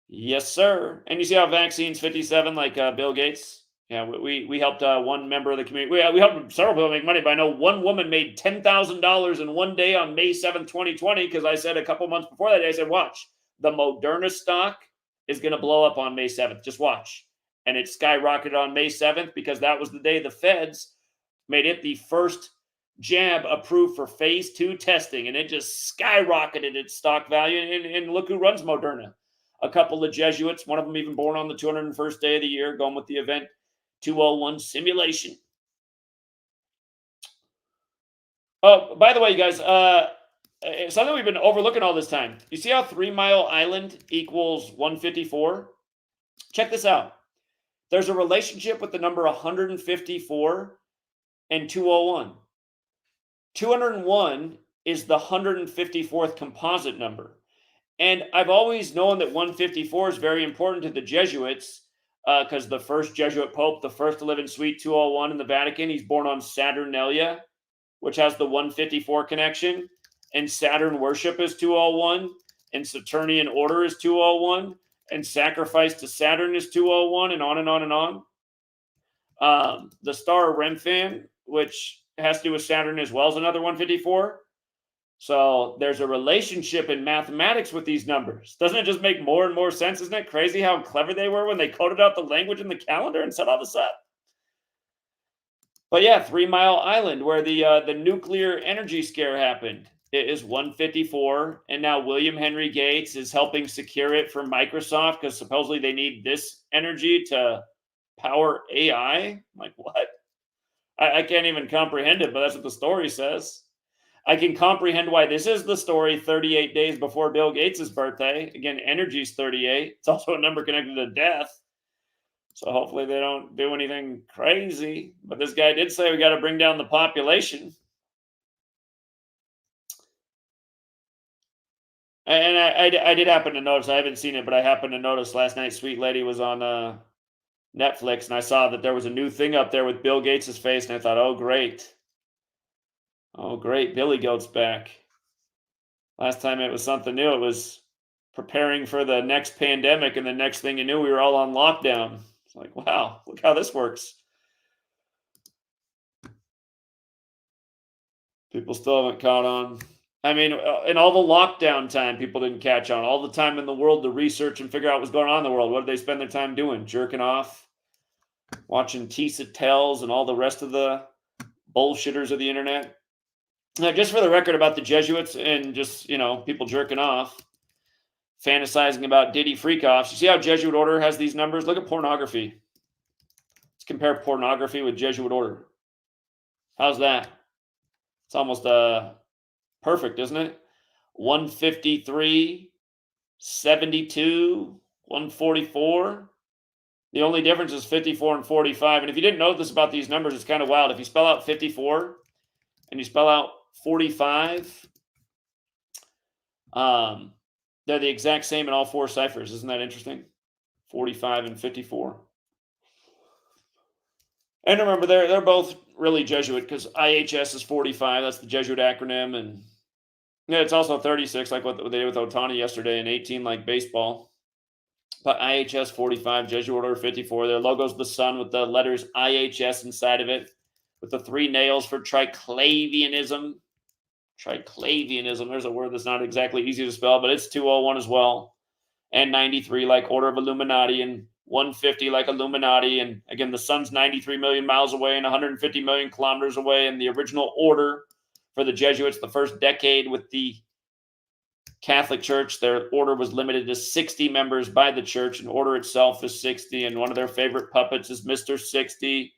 S1: Yes, sir. And you see how vaccines 57, like Bill Gates? Yeah, we helped one member of the community. We helped several people make money, but I know one woman made $10,000 in one day on May 7th, 2020, because I said a couple months before that day, I said, watch, the Moderna stock is going to blow up on May 7th. Just watch. And it skyrocketed on May 7th because that was the day the feds made it the first jab approved for phase 2 testing. And it just skyrocketed its stock value. And look who runs Moderna. A couple of Jesuits, one of them even born on the 201st day of the year, going with the event 201 simulation. Oh, by the way, you guys, something we've been overlooking all this time. You see how 3 Mile Island equals 154? Check this out. There's a relationship with the number 154 and 201. 201 is the 154th composite number. And I've always known that 154 is very important to the Jesuits because the first Jesuit Pope, the first to live in Suite 201 in the Vatican, he's born on Saturnalia, which has the 154 connection. And Saturn worship is 201. And Saturnian order is 201. And sacrifice to Saturn is 201, and on and on and on. The star Remphan, which has to do with Saturn as well, is another 154. So there's a relationship in mathematics with these numbers. Doesn't it just make more and more sense? Isn't it crazy how clever they were when they coded out the language in the calendar and set all this up? But yeah, 3 Mile Island, where the nuclear energy scare happened, it is 154. And now William Henry Gates is helping secure it for Microsoft because supposedly they need this energy to power AI. I'm like, what? I can't even comprehend it, but that's what the story says. I can comprehend why this is the story 38 days before Bill Gates' birthday. Again, energy's 38. It's also a number connected to death. So hopefully they don't do anything crazy. But this guy did say we got to bring down the population. And I did happen to notice, I haven't seen it, but I happened to notice last night Sweet Lady was on Netflix, and I saw that there was a new thing up there with Bill Gates' face, and I thought, oh, great. Oh, great. Billy Goat's back. Last time it was something new. It was preparing for the next pandemic, and the next thing you knew, we were all on lockdown. It's like, wow, look how this works. People still haven't caught on. I mean, in all the lockdown time, people didn't catch on. All the time in the world to research and figure out what's going on in the world. What did they spend their time doing? Jerking off, watching Tisa Tells, and all the rest of the bullshitters of the internet. Now, just for the record about the Jesuits and just, people jerking off, fantasizing about Diddy freak-offs. You see how Jesuit order has these numbers? Look at pornography. Let's compare pornography with Jesuit order. How's that? It's almost perfect, isn't it? 153, 72, 144. The only difference is 54 and 45. And if you didn't know this about these numbers, it's kind of wild. If you spell out 54 and you spell out 45, they're the exact same in all four ciphers. Isn't that interesting? 45 and 54. And remember, they're both really Jesuit because IHS is 45. That's the Jesuit acronym. And yeah, it's also 36, like what they did with Ohtani yesterday, and 18 like baseball. But IHS 45, Jesuit order 54. Their logo's the sun with the letters IHS inside of it, with the 3 nails for triclavianism. Triclavianism, there's a word that's not exactly easy to spell, but it's 201 as well. And 93 like Order of Illuminati, and 150 like Illuminati. And again, the sun's 93 million miles away and 150 million kilometers away. And the original order for the Jesuits, the first decade with the Catholic Church, their order was limited to 60 members by the church, and order itself is 60. And one of their favorite puppets is Mr. 60,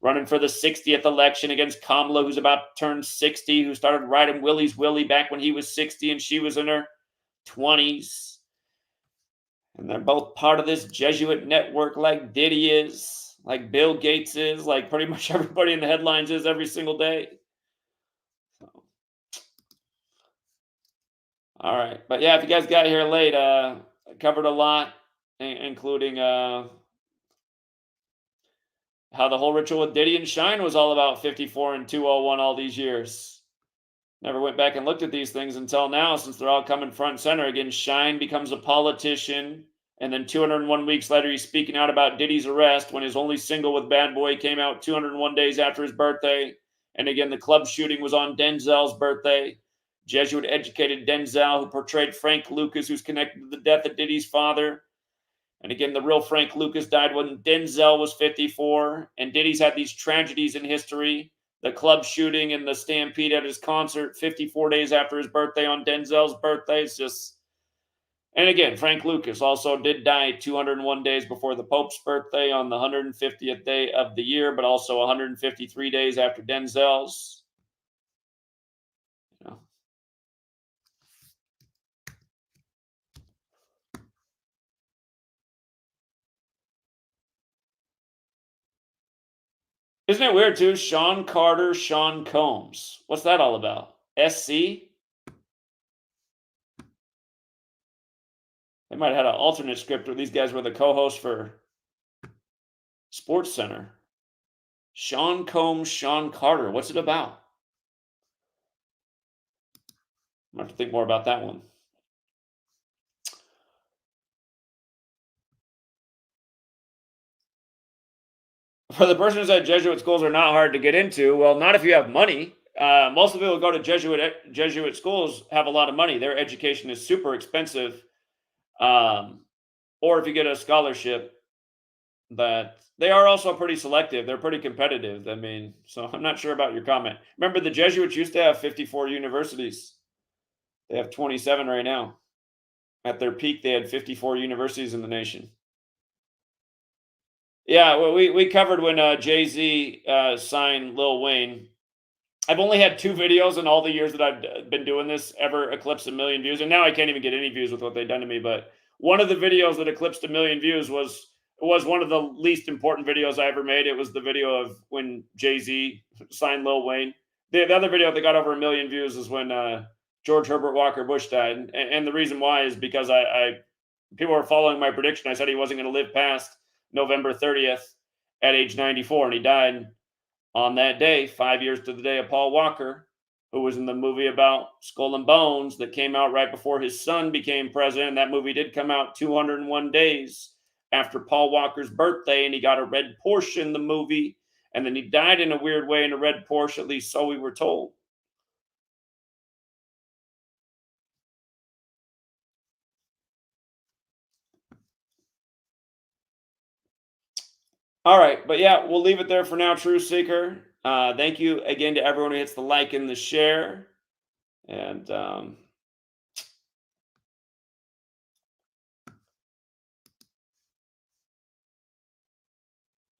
S1: running for the 60th election against Kamala, who's about to turn 60, who started riding Willie's Willie back when he was 60 and she was in her 20s. And they're both part of this Jesuit network like Diddy is, like Bill Gates is, like pretty much everybody in the headlines is every single day. So. All right. But yeah, if you guys got here late, I covered a lot, including how the whole ritual with Diddy and Shyne was all about 54 and 201 all these years. Never went back and looked at these things until now, since they're all coming front and center. Again, Shyne becomes a politician And then 201 weeks later, he's speaking out about Diddy's arrest when his only single with Bad Boy came out 201 days after his birthday. And again, the club shooting was on Denzel's birthday. Jesuit educated Denzel, who portrayed Frank Lucas, who's connected to the death of Diddy's father. And again, the real Frank Lucas died when Denzel was 54. And Diddy's had these tragedies in history. The club shooting and the stampede at his concert 54 days after his birthday on Denzel's birthday. It's just... And again, Frank Lucas also did die 201 days before the Pope's birthday on the 150th day of the year, but also 153 days after Denzel's. You know. Isn't it weird too? Sean Carter, Sean Combs. What's that all about? SC? They might have had an alternate script where these guys were the co-hosts for Sports Center. Sean Combs, Sean Carter. What's it about? I'm going to have to think more about that one. For the person who said Jesuit schools are not hard to get into, well, not if you have money. Most of the people who go to Jesuit schools have a lot of money. Their education is super expensive. Or if you get a scholarship, but they are also pretty selective. They're pretty competitive. I mean, so I'm not sure about your comment. Remember, the Jesuits used to have 54 universities. They have 27 right now. At their peak, they had 54 universities in the nation. Yeah, well, we covered when Jay-Z signed Lil Wayne. I've only had 2 videos in all the years that I've been doing this ever eclipse 1 million views, and now I can't even get any views with what they've done to me. But one of the videos that eclipsed 1 million views was one of the least important videos I ever made. It was the video of when Jay-Z signed Lil Wayne. The other video that got over 1 million views is when George Herbert Walker Bush died, and the reason why is because I people were following my prediction. I said he wasn't going to live past November 30th at age 94, and he died on that day, 5 years to the day of Paul Walker, who was in the movie about Skull and Bones that came out right before his son became president. That movie did come out 201 days after Paul Walker's birthday, and he got a red Porsche in the movie, and then he died in a weird way in a red Porsche, at least so we were told. All right, but yeah, we'll leave it there for now, True Seeker. Thank you again to everyone who hits the like and the share. And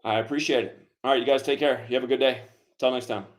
S1: I appreciate it. All right, you guys take care. You have a good day. Until next time.